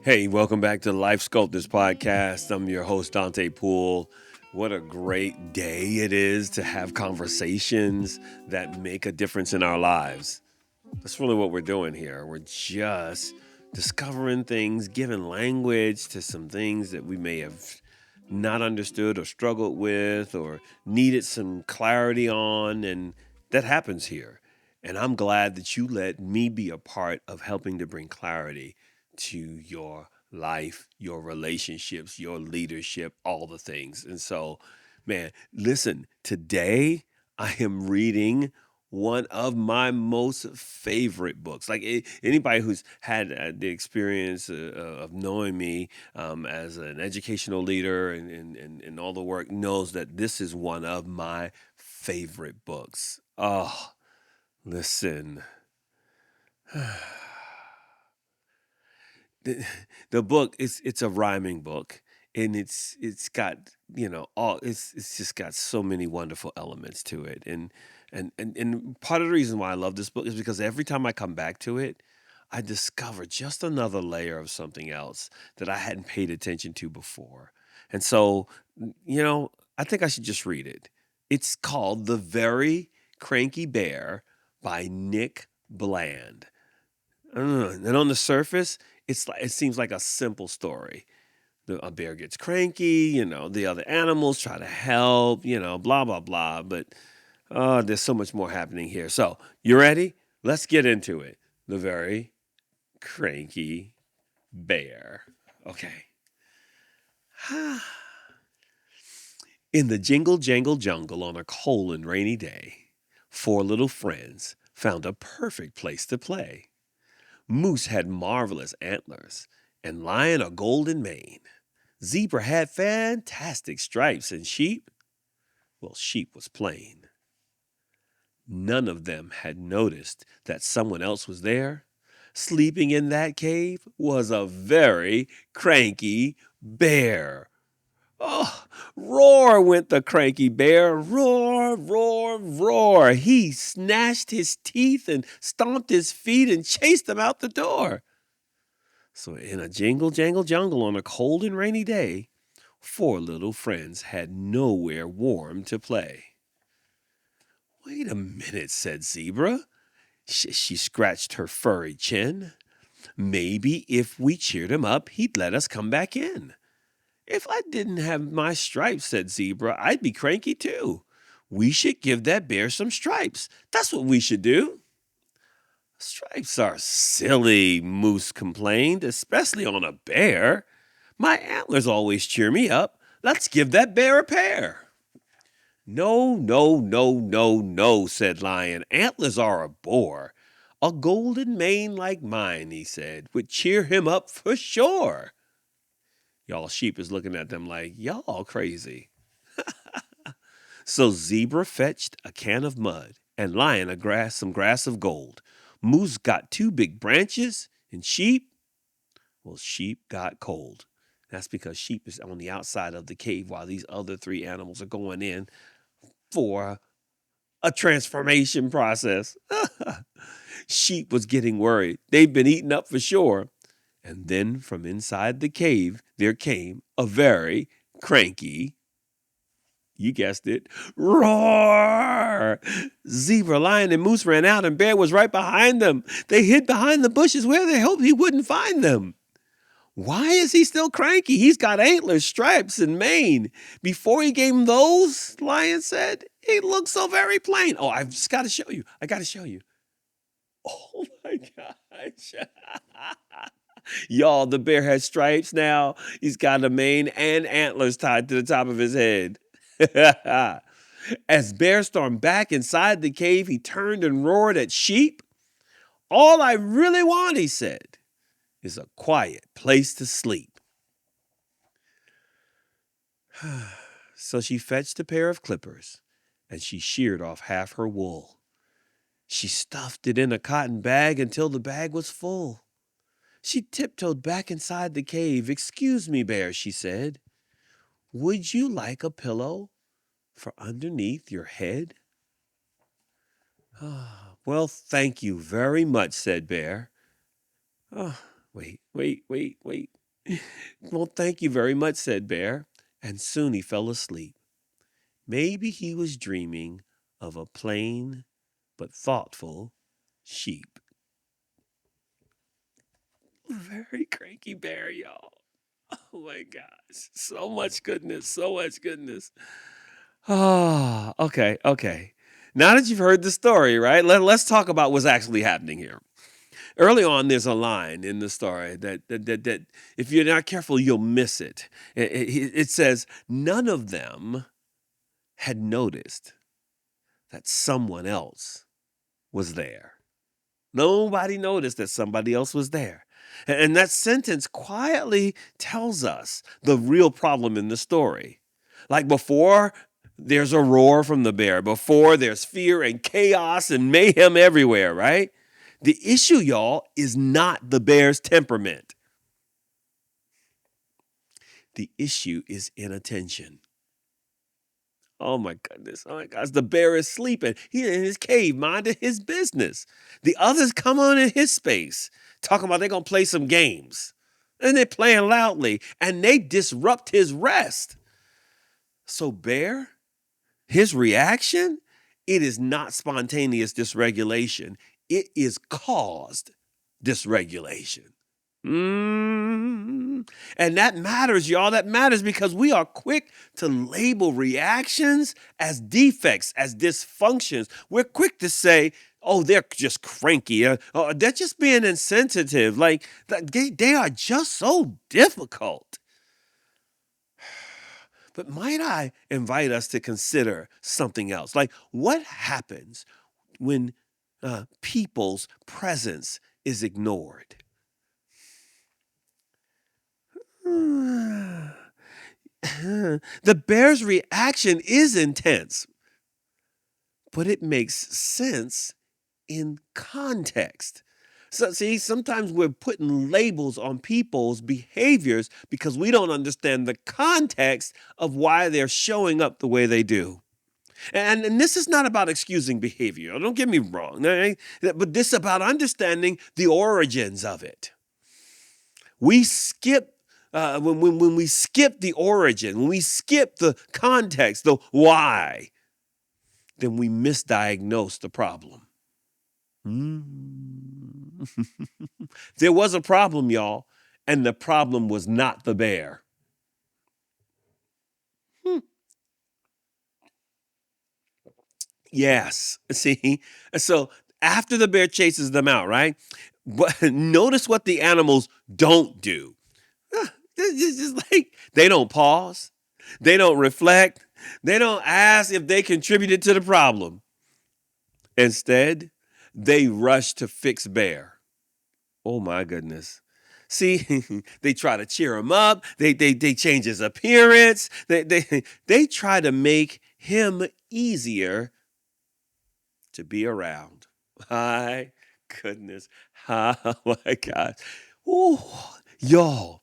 Hey, welcome back to Life Sculptors Podcast. I'm your host, Dante Poole. What a great day it is to have conversations that make a difference in our lives. That's really what we're doing here. We're just discovering things, giving language to some things that we may have not understood or struggled with or needed some clarity on. And that happens here. And I'm glad that you let me be a part of helping to bring clarity to your life, your relationships, your leadership, all the things. And so, man, listen, today I am reading one of my most favorite books. Like anybody who's had the experience of knowing me as an educational leader and all the work knows that this is one of my favorite books. Oh, listen. the, the book it's a rhyming book and it's got all it's just got so many wonderful elements to it and part of the reason why I love this book is because every time I come back to it I discover just another layer of something else that I hadn't paid attention to before. And so I think I should just read it. It's called The Very Cranky Bear by Nick Bland. And on the surface, it seems like a simple story. A bear gets cranky, the other animals try to help, blah blah blah. But there's so much more happening here. So you ready? Let's get into it. The Very Cranky Bear. Okay. In the jingle jangle jungle on a cold and rainy day, four little friends found a perfect place to play. Moose had marvelous antlers, and lion a golden mane. Zebra had fantastic stripes, and sheep, well, sheep was plain. None of them had noticed that someone else was there. Sleeping in that cave was a very cranky bear. Oh, roar went the cranky bear. Roar, roar, roar. He gnashed his teeth and stomped his feet and chased them out the door. So, in a jingle jangle jungle on a cold and rainy day, four little friends had nowhere warm to play. Wait a minute, said Zebra. She scratched her furry chin. Maybe if we cheered him up, he'd let us come back in. If I didn't have my stripes, said Zebra, I'd be cranky too. We should give that bear some stripes. That's what we should do. Stripes are silly, Moose complained, especially on a bear. My antlers always cheer me up. Let's give that bear a pair. No, no, no, no, no, said Lion. Antlers are a bore. A golden mane like mine, he said, would cheer him up for sure. Y'all sheep is looking at them like, y'all crazy. So Zebra fetched a can of mud, and Lion some grass of gold. Moose got two big branches, and sheep got cold. That's because sheep is on the outside of the cave while these other three animals are going in for a transformation process. Sheep was getting worried. They've been eaten up for sure. And then from inside the cave, there came a very cranky, you guessed it, roar. Zebra, lion, and moose ran out, and bear was right behind them. They hid behind the bushes where they hoped he wouldn't find them. Why is he still cranky? He's got antlers, stripes, and mane. Before he gave him those, Lion said, he looked so very plain. Oh, I've just got to show you. I got to show you. Oh my gosh. Y'all, the bear has stripes now. He's got a mane and antlers tied to the top of his head. As Bear stormed back inside the cave, he turned and roared at Sheep. All I really want, he said, is a quiet place to sleep. So she fetched a pair of clippers, and she sheared off half her wool. She stuffed it in a cotton bag until the bag was full. She tiptoed back inside the cave. Excuse me, Bear, she said. Would you like a pillow for underneath your head? Well, thank you very much, said Bear. Oh, wait. thank you very much, said Bear, and soon he fell asleep. Maybe he was dreaming of a plain but thoughtful sheep. Very cranky bear, y'all. Oh my gosh. So much goodness. So much goodness. Ah, okay. Now that you've heard the story, right? Let's talk about what's actually happening here. Early on, there's a line in the story that if you're not careful, you'll miss it. It says, none of them had noticed that someone else was there. Nobody noticed that somebody else was there. And that sentence quietly tells us the real problem in the story. Like before, there's a roar from the bear. Before, there's fear and chaos and mayhem everywhere, right? The issue, y'all, is not the bear's temperament. The issue is inattention. Oh my goodness. Oh my gosh. The bear is sleeping. He's in his cave, minding his business. The others come on in his space, talking about they're going to play some games. And they're playing loudly, and they disrupt his rest. So, bear, his reaction, it is not spontaneous dysregulation. It is caused dysregulation. And that matters, y'all. That matters because we are quick to label reactions as defects, as dysfunctions. We're quick to say, oh, they're just cranky. They're just being insensitive. Like, they are just so difficult. But might I invite us to consider something else? Like, what happens when people's presence is ignored? The bear's reaction is intense, but it makes sense in context. So, see, sometimes we're putting labels on people's behaviors because we don't understand the context of why they're showing up the way they do. And this is not about excusing behavior. Don't get me wrong, but this is about understanding the origins of it. We skip when we skip the origin, when we skip the context, the why, then we misdiagnose the problem. There was a problem, y'all, and the problem was not the bear. Yes, see? So after the bear chases them out, right? But notice what the animals don't do. It's just like they don't pause. They don't reflect. They don't ask if they contributed to the problem. Instead, they rush to fix bear. Oh my goodness. See, they try to cheer him up. They change his appearance. They try to make him easier to be around. My goodness. Oh my God. Ooh, y'all.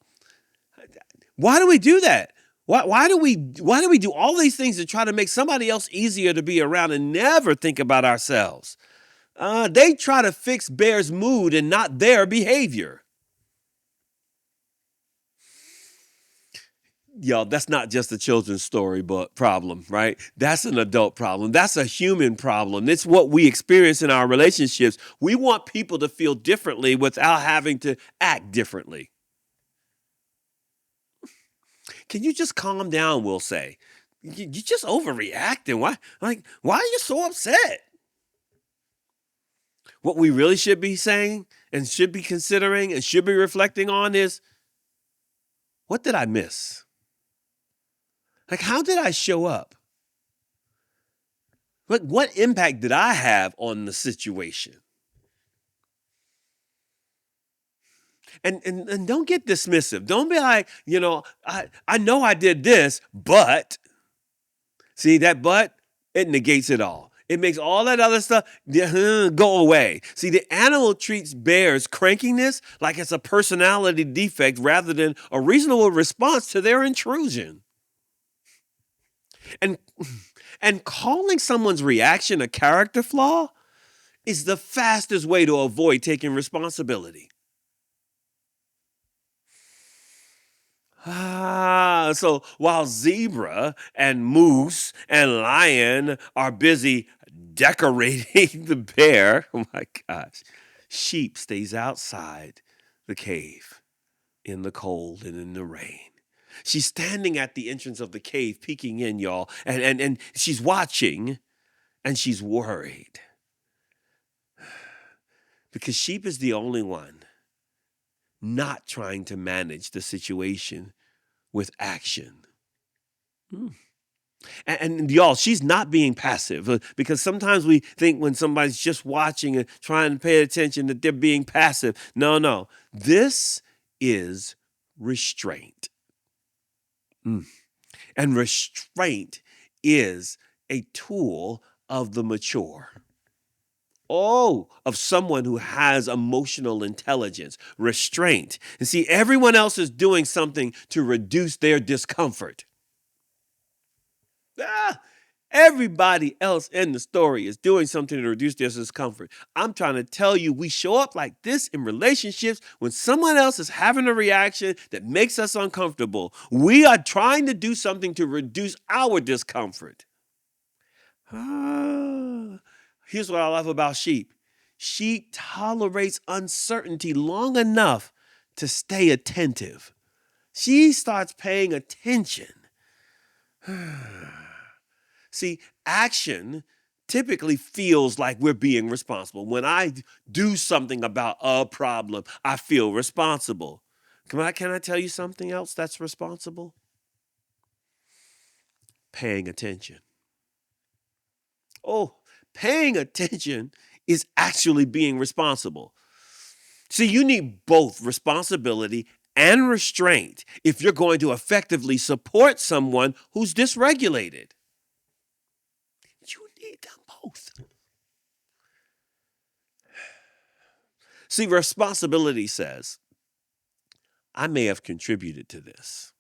Why do we do that? Why do we do all these things to try to make somebody else easier to be around and never think about ourselves? They try to fix bear's mood and not their behavior. Y'all, that's not just a children's story but problem, right? That's an adult problem. That's a human problem. It's what we experience in our relationships. We want people to feel differently without having to act differently. Can you just calm down, we'll say. You're just overreacting. Why are you so upset? What we really should be saying and should be considering and should be reflecting on is, what did I miss? Like, how did I show up? What impact did I have on the situation? And don't get dismissive. Don't be like, I know I did this, but see that but, it negates it all. It makes all that other stuff go away. See, the animal treats bear's crankiness like it's a personality defect rather than a reasonable response to their intrusion. And calling someone's reaction a character flaw is the fastest way to avoid taking responsibility. So while zebra and moose and lion are busy decorating the bear, oh my gosh, sheep stays outside the cave in the cold and in the rain. She's standing at the entrance of the cave, peeking in, y'all, and she's watching and she's worried because sheep is the only one not trying to manage the situation with action. Hmm. And y'all, she's not being passive because sometimes we think when somebody's just watching and trying to pay attention that they're being passive. No, no. This is restraint. Mm. And restraint is a tool of the mature. Oh, of someone who has emotional intelligence, restraint. And see, everyone else is doing something to reduce their discomfort. Ah, everybody else in the story is doing something to reduce their discomfort. I'm trying to tell you, we show up like this in relationships when someone else is having a reaction that makes us uncomfortable. We are trying to do something to reduce our discomfort. Ah, here's what I love about sheep. Sheep tolerates uncertainty long enough to stay attentive. She starts paying attention. See, action typically feels like we're being responsible. When I do something about a problem, I feel responsible. Can I tell you something else that's responsible? Paying attention. Oh, paying attention is actually being responsible. See, you need both responsibility and restraint if you're going to effectively support someone who's dysregulated. You need them both. See, responsibility says, I may have contributed to this.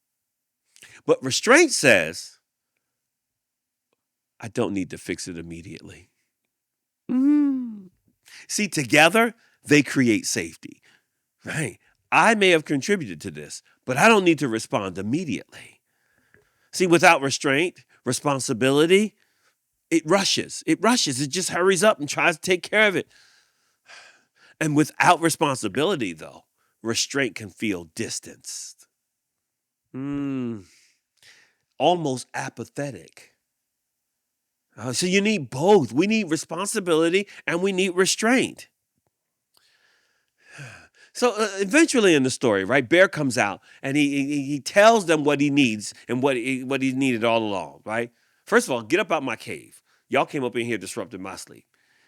But restraint says, I don't need to fix it immediately. Mm. See, together, they create safety, right? I may have contributed to this, but I don't need to respond immediately. See, without restraint, responsibility, it rushes. It rushes. It just hurries up and tries to take care of it. And without responsibility, though, restraint can feel distanced, mm, almost apathetic. So you need both. We need responsibility and we need restraint. So eventually in the story, right, Bear comes out and he tells them what he needs and what he needed all along, right? First of all, get up out my cave. Y'all came up in here disrupting my sleep.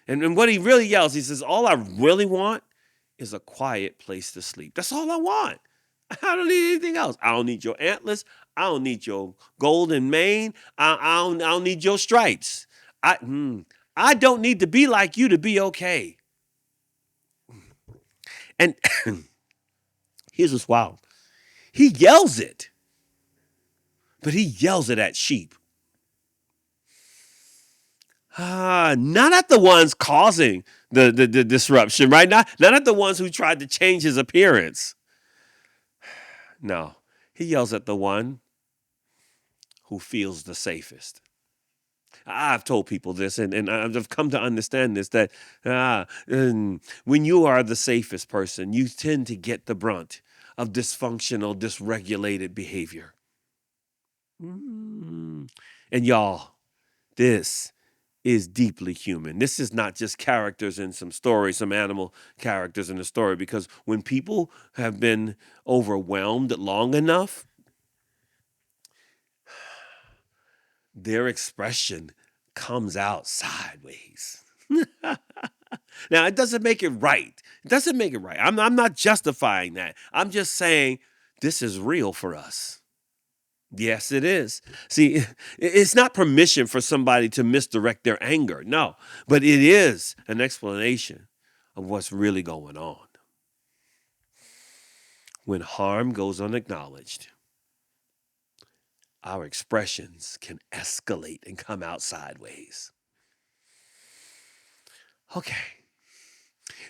And what he really yells, he says, all I really want is a quiet place to sleep. That's all I want. I don't need anything else. I don't need your antlers. I don't need your golden mane. I don't need your stripes. I don't need to be like you to be okay. And here's what's wild. He yells it, but he yells it at sheep. Not at the ones causing the disruption, right? Not at the ones who tried to change his appearance. No, he yells at the one who feels the safest. I've told people this, and I've come to understand this, that when you are the safest person, you tend to get the brunt of dysfunctional, dysregulated behavior. And y'all, this is deeply human. This is not just characters in some story, some animal characters in a story, because when people have been overwhelmed long enough, their expression comes out sideways. Now, it doesn't make it right. It doesn't make it right. I'm not justifying that. I'm just saying this is real for us. Yes, it is. See, it's not permission for somebody to misdirect their anger. No, but it is an explanation of what's really going on. When harm goes unacknowledged, our expressions can escalate and come out sideways. Okay.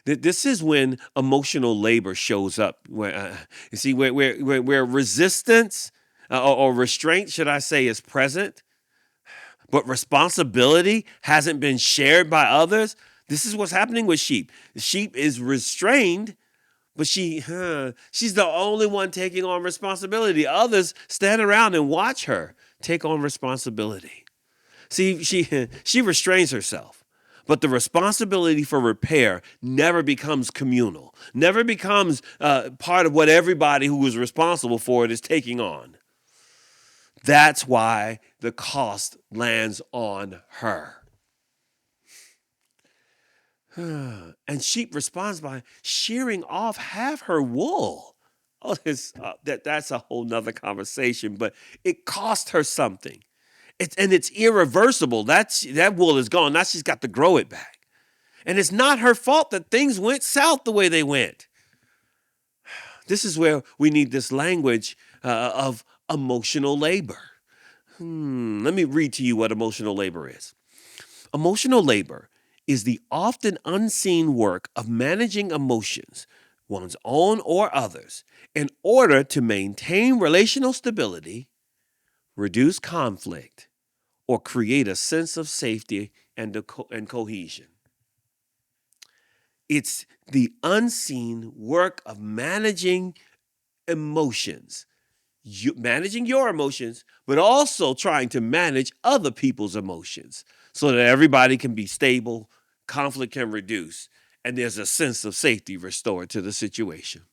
This is when emotional labor shows up. Where you see where resistance, or restraint, should I say, is present, but responsibility hasn't been shared by others. This is what's happening with sheep. The sheep is restrained, but she's the only one taking on responsibility. Others stand around and watch her take on responsibility. See, she restrains herself, but the responsibility for repair never becomes communal, never becomes part of what everybody who is responsible for it is taking on. That's why the cost lands on her. And sheep responds by shearing off half her wool. Oh, that's a whole nother conversation, but it cost her something. It's irreversible. That wool is gone. Now she's got to grow it back. And it's not her fault that things went south the way they went. This is where we need this language of emotional labor. Let me read to you what emotional labor is. Emotional labor is the often unseen work of managing emotions, one's own or others, in order to maintain relational stability, reduce conflict, or create a sense of safety and cohesion. It's the unseen work of managing emotions, managing your emotions, but also trying to manage other people's emotions so that everybody can be stable, conflict can reduce, and there's a sense of safety restored to the situation.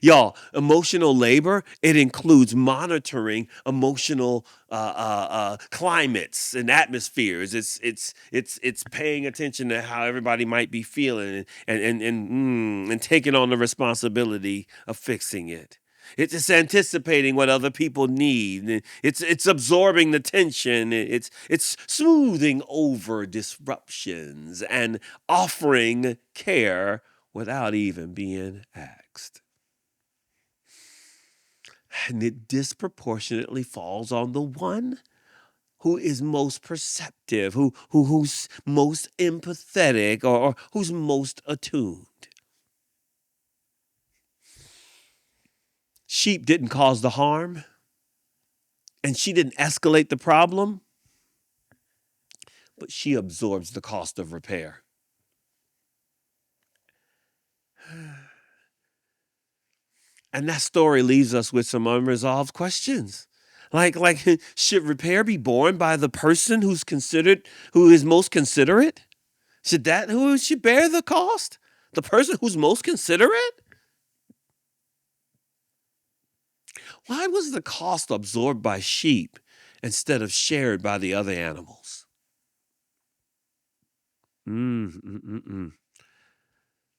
Y'all, emotional labor, it includes monitoring emotional climates and atmospheres. It's paying attention to how everybody might be feeling and taking on the responsibility of fixing it. It's anticipating what other people need. It's absorbing the tension. It's smoothing over disruptions and offering care without even being asked. And it disproportionately falls on the one who is most perceptive, who's most empathetic, or who's most attuned. Sheep didn't cause the harm, and she didn't escalate the problem, but she absorbs the cost of repair. And that story leaves us with some unresolved questions. Like, should repair be borne by the person who is most considerate? Who should bear the cost? The person who's most considerate? Why was the cost absorbed by sheep instead of shared by the other animals?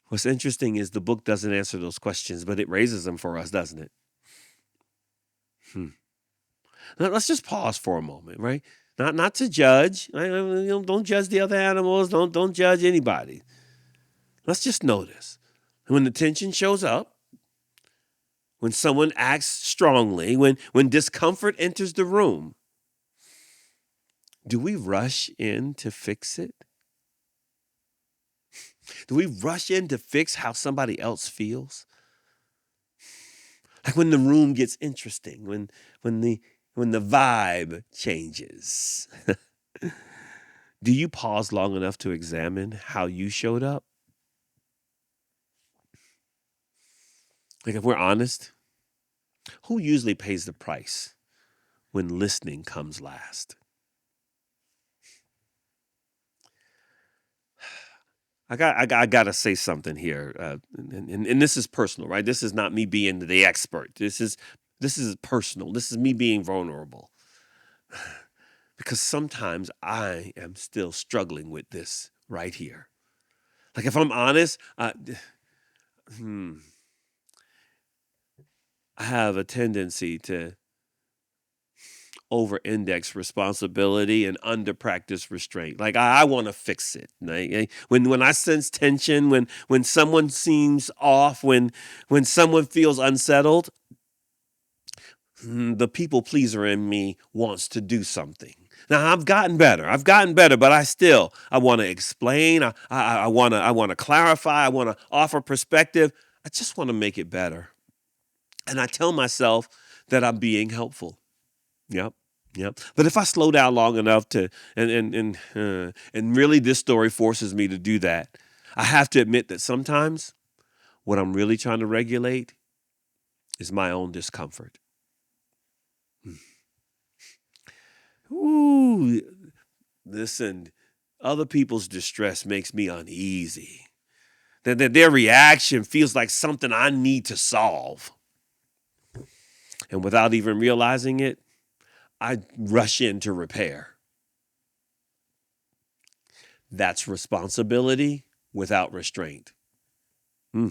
What's interesting is the book doesn't answer those questions, but it raises them for us, doesn't it? Now, let's just pause for a moment, right? Not to judge. Don't judge the other animals. Don't judge anybody. Let's just notice when the tension shows up, when someone acts strongly, when discomfort enters the room, do we rush in to fix it? Do we rush in to fix how somebody else feels? Like when the room gets interesting, when the vibe changes. Do you pause long enough to examine how you showed up? Like if we're honest, who usually pays the price when listening comes last? I got to say something here, and this is personal, right? This is not me being the expert. This is personal. This is me being vulnerable, because sometimes I am still struggling with this right here. Like if I'm honest, I have a tendency to over-index responsibility and under-practice restraint. Like I want to fix it. Right? When I sense tension, when someone seems off, when someone feels unsettled, the people pleaser in me wants to do something. Now I've gotten better, but I want to explain. I want to clarify. I want to offer perspective. I just want to make it better. And I tell myself that I'm being helpful. Yep. Yep. But if I slow down long enough to and really this story forces me to do that, I have to admit that sometimes what I'm really trying to regulate is my own discomfort. Ooh, listen, other people's distress makes me uneasy. Their reaction feels like something I need to solve. And without even realizing it, I rush in to repair. That's responsibility without restraint. Hmm.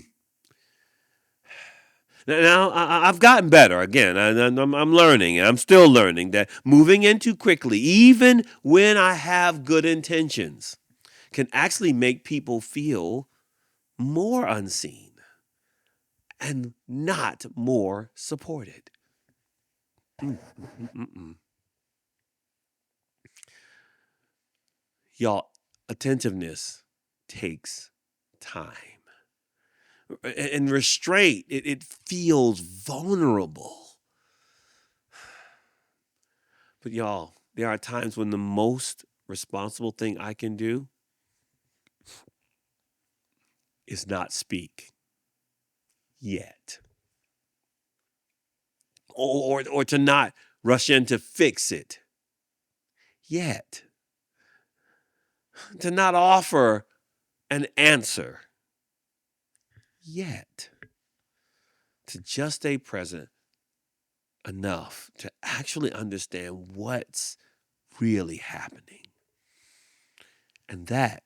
Now, I've gotten better. Again, I'm learning, and I'm still learning that moving in too quickly, even when I have good intentions, can actually make people feel more unseen and not more supported. Mm, mm, mm, mm. Y'all, attentiveness takes time. And restraint, it feels vulnerable. But y'all, there are times when the most responsible thing I can do is not speak yet. Or to not rush in to fix it yet. To not offer an answer yet. To just stay present enough to actually understand what's really happening. And that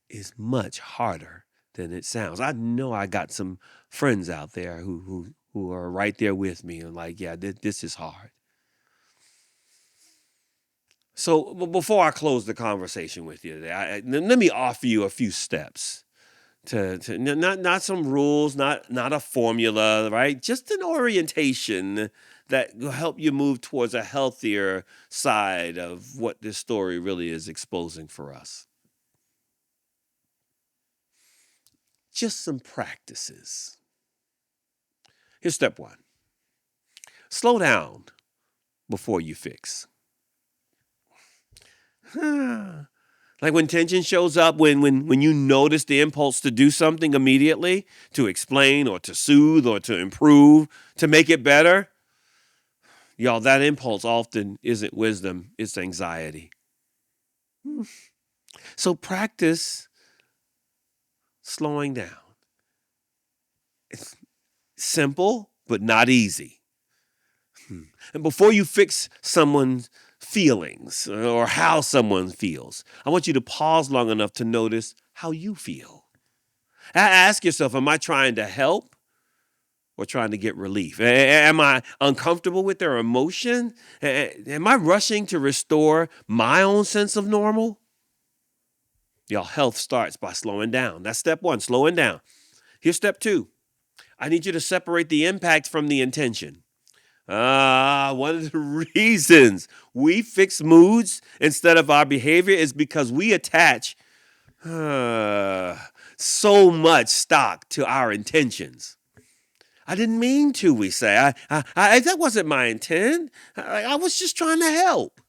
is much harder than it sounds. I know I got some friends out there who are right there with me and like, yeah, this is hard. So before I close the conversation with you today, let me offer you a few steps to not some rules, not a formula, right? Just an orientation that will help you move towards a healthier side of what this story really is exposing for us. Just some practices. Here's step one. Slow down before you fix. Like when tension shows up, when you notice the impulse to do something immediately, to explain or to soothe or to improve, to make it better, y'all, that impulse often isn't wisdom, it's anxiety. So practice slowing down. It's simple, but not easy. And before you fix someone's feelings or how someone feels, I want you to pause long enough to notice how you feel. Ask yourself, am I trying to help or trying to get relief? Am I uncomfortable with their emotion? Am I rushing to restore my own sense of normal? Y'all, health starts by slowing down. That's step one, slowing down. Here's step two. I need you to separate the impact from the intention. One of the reasons we fix moods instead of our behavior is because we attach so much stock to our intentions. I didn't mean to, we say. That wasn't my intent. I was just trying to help.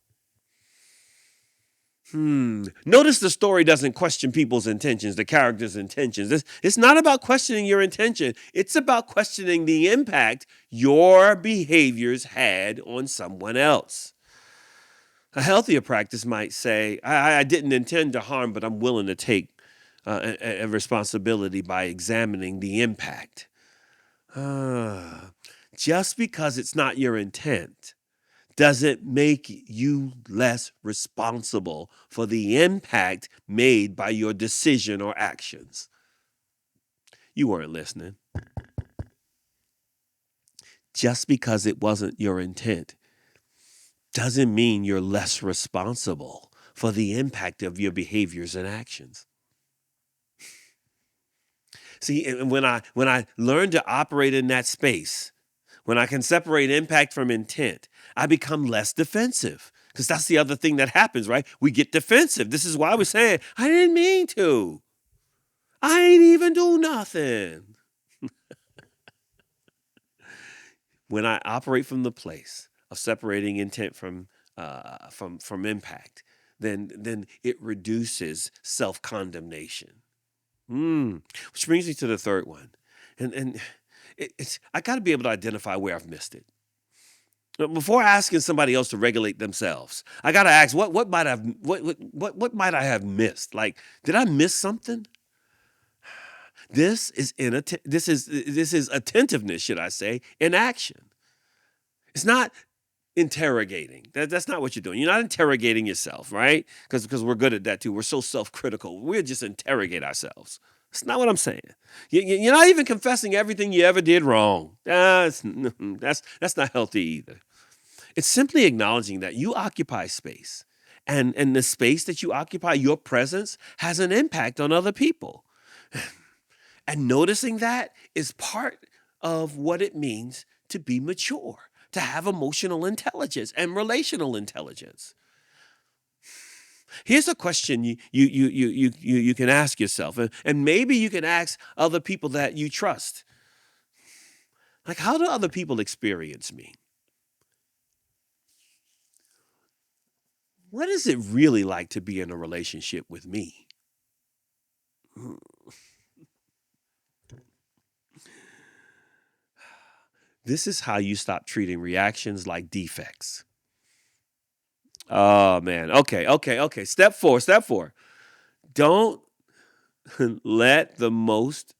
Notice the story doesn't question people's intentions, the character's intentions. It's not about questioning your intention. It's about questioning the impact your behaviors had on someone else. A healthier practice might say, I didn't intend to harm, but I'm willing to take a responsibility by examining the impact. Just because it's not your intent doesn't make you less responsible for the impact made by your decision or actions. You weren't listening. Just because it wasn't your intent doesn't mean you're less responsible for the impact of your behaviors and actions. See, and when I learn to operate in that space, when I can separate impact from intent, I become less defensive. Because that's the other thing that happens, right? We get defensive. This is why we're saying, I didn't mean to. I ain't even do nothing. When I operate from the place of separating intent from impact, then it reduces self-condemnation. Which brings me to the third one. And it's I got to be able to identify where I've missed it. Before asking somebody else to regulate themselves, I got to ask what might I have missed? Like, did I miss something? This is attentiveness, should I say, in action. It's not interrogating. That's not what you're doing. You're not interrogating yourself, right? Because we're good at that too. We're so self-critical. We'll just interrogate ourselves. That's not what I'm saying. You're not even confessing everything you ever did wrong. That's not healthy either. It's simply acknowledging that you occupy space, and the space that you occupy, your presence, has an impact on other people. And noticing that is part of what it means to be mature, to have emotional intelligence and relational intelligence. Here's a question you can ask yourself, and maybe you can ask other people that you trust. Like, how do other people experience me? What is it really like to be in a relationship with me? This is how you stop treating reactions like defects. Oh man. Okay. Step four. Don't let the most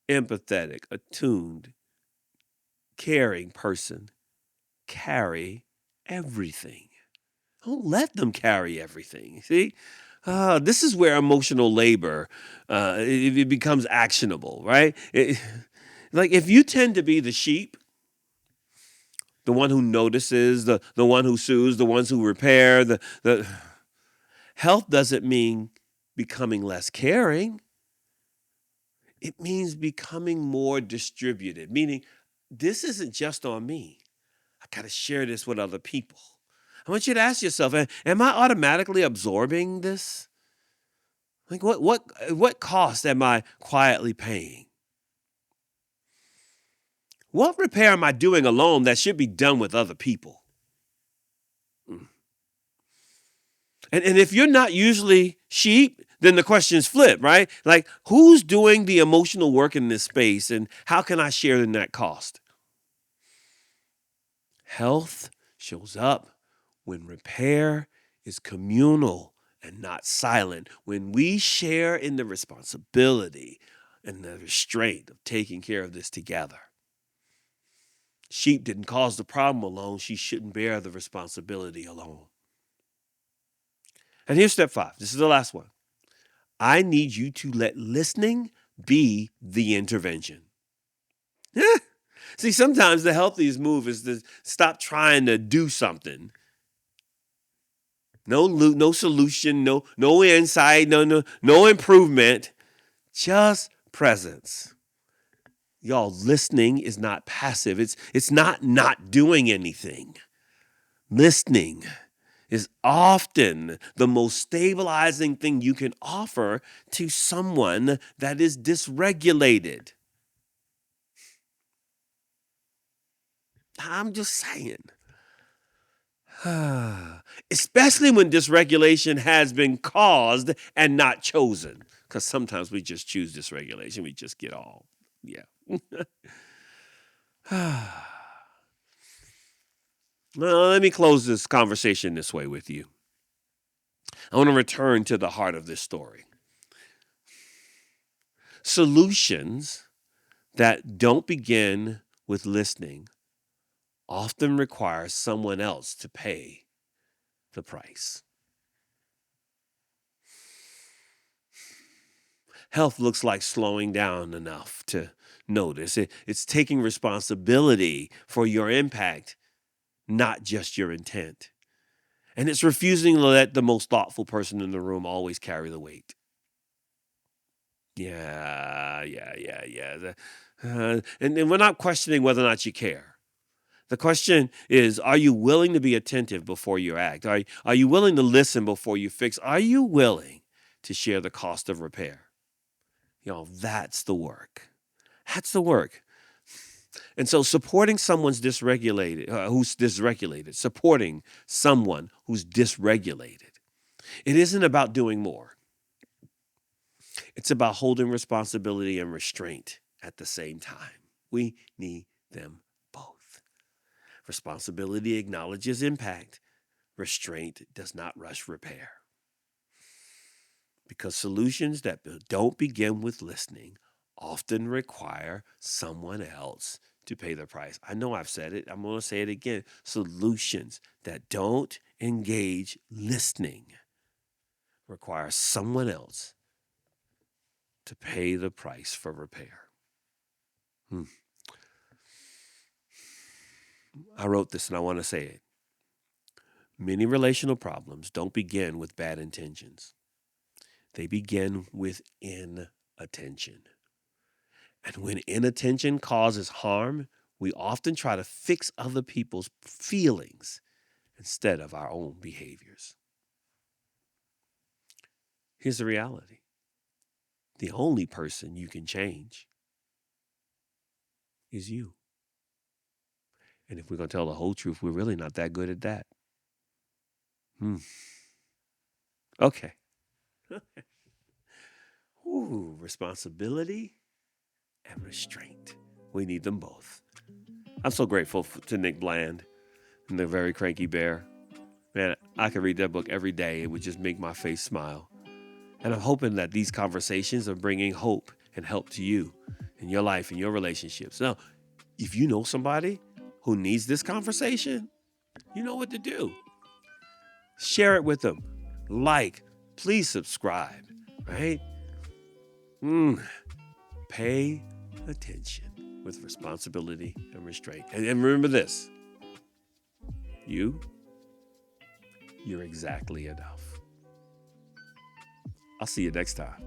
empathetic, attuned, caring person carry everything. Don't let them carry everything. See? This is where emotional labor it becomes actionable, right? Like, if you tend to be the sheep, the one who notices, the one who soothes, the ones who repair, the health doesn't mean becoming less caring. It means becoming more distributed, meaning this isn't just on me. I got to share this with other people. I want you to ask yourself, am I automatically absorbing this? Like, what cost am I quietly paying? What repair am I doing alone that should be done with other people? Mm. And if you're not usually sheep, then the questions flip, right? Like, who's doing the emotional work in this space, and how can I share in that cost? Health shows up when repair is communal and not silent. When we share in the responsibility and the restraint of taking care of this together. Sheep didn't cause the problem alone. She shouldn't bear the responsibility alone. And here's step 5. This is the last one. I need you to let listening be the intervention. See, sometimes the healthiest move is to stop trying to do something. No solution, no insight, no improvement, just presence. Y'all, listening is not passive. It's not doing anything. Listening is often the most stabilizing thing you can offer to someone that is dysregulated. I'm just saying. Especially when dysregulation has been caused and not chosen. Because sometimes we just choose dysregulation. We just get all, yeah. Well, let me close this conversation this way with you. I want to return to the heart of this story. Solutions that don't begin with listening often require someone else to pay the price. Health looks like slowing down enough to notice. It's taking responsibility for your impact, not just your intent. And it's refusing to let the most thoughtful person in the room always carry the weight. Yeah. And we're not questioning whether or not you care. The question is, are you willing to be attentive before you act? Are you willing to listen before you fix? Are you willing to share the cost of repair? That's the work. That's the work. And so supporting someone's who's dysregulated, supporting someone who's dysregulated, it isn't about doing more. It's about holding responsibility and restraint at the same time. We need them both. Responsibility acknowledges impact. Restraint does not rush repair. Because solutions that don't begin with listening often require someone else to pay the price. I know I've said it. I'm going to say it again. Solutions that don't engage listening require someone else to pay the price for repair. I wrote this and I want to say it. Many relational problems don't begin with bad intentions. They begin with inattention. And when inattention causes harm, we often try to fix other people's feelings instead of our own behaviors. Here's the reality. The only person you can change is you. And if we're going to tell the whole truth, we're really not that good at that. Okay. Ooh, responsibility and restraint. We need them both. I'm so grateful to Nick Bland and the Very Cranky Bear. Man, I could read that book every day. It would just make my face smile. And I'm hoping that these conversations are bringing hope and help to you in your life and your relationships. Now, if you know somebody who needs this conversation, you know what to do. Share it with them. Please subscribe, right? Pay attention with responsibility and restraint. And remember this. You're exactly enough. I'll see you next time.